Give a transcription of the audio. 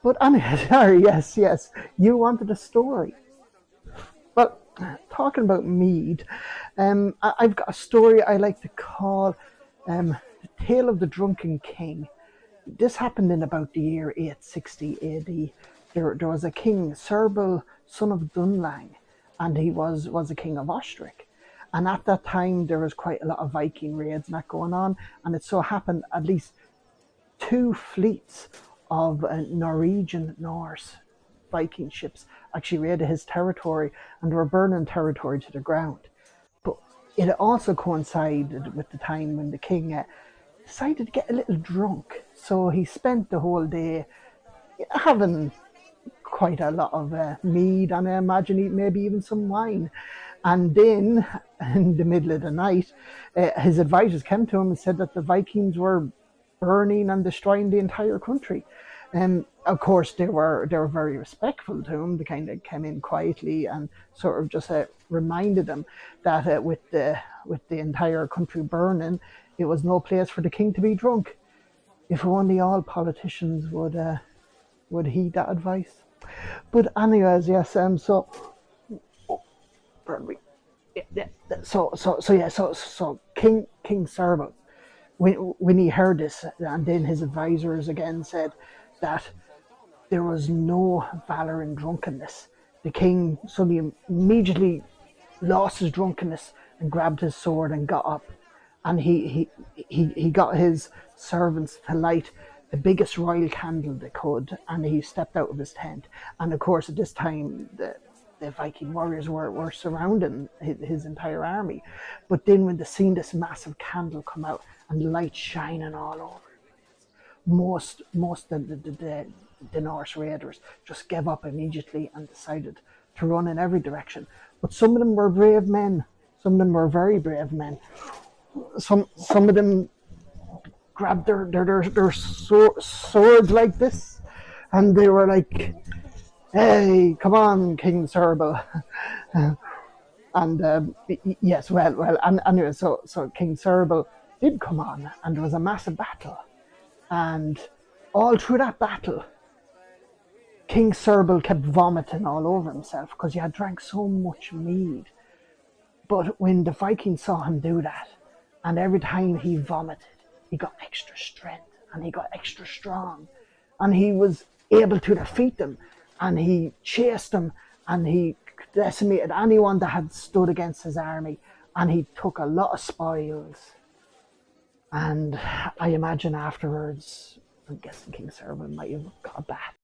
But anyway, sorry, yes, you wanted a story. Well, talking about mead, I've got a story I like to call The Tale of the Drunken King. This happened in about the year 860 AD. There was a king, Serbil, son of Dunlang, and he was a king of Ostrich. And at that time, there was quite a lot of Viking raids and that going on. And it so happened at least two fleets of Norwegian Norse Viking ships actually raided his territory and were burning territory to the ground. But it also coincided with the time when the king decided to get a little drunk. So he spent the whole day having quite a lot of mead, and I imagine maybe even some wine. And then, in the middle of the night, his advisors came to him and said that the Vikings were burning and destroying the entire country. And of course, they were very respectful to him. They kind of came in quietly and sort of just reminded him that with the entire country burning, it was no place for the king to be drunk. If only all politicians would heed that advice. But anyways, yes. Oh, pardon me. So King Serval, when he heard this, and then his advisors again said that there was no valor in drunkenness. The king suddenly immediately lost his drunkenness and grabbed his sword and got up, and he got his servants to light the biggest royal candle they could, and he stepped out of his tent. And of course, at this time, the Viking warriors were surrounding his entire army. But then when they seen this massive candle come out and the light shining all over, most of the Norse raiders just gave up immediately and decided to run in every direction. But some of them were brave men. Some of them were very brave men. Some of them grabbed their swords like this, and they were like, "Hey, come on, King Serbil." And yes, and anyway, so King Serbil did come on, and there was a massive battle. And all through that battle, King Serbil kept vomiting all over himself because he had drank so much mead. But when the Vikings saw him do that, and every time he vomited, he got extra strength and he got extra strong, and he was able to defeat them, and he chased them, and he decimated anyone that had stood against his army, and he took a lot of spoils. And I imagine afterwards, I'm guessing King Serval might have got a bath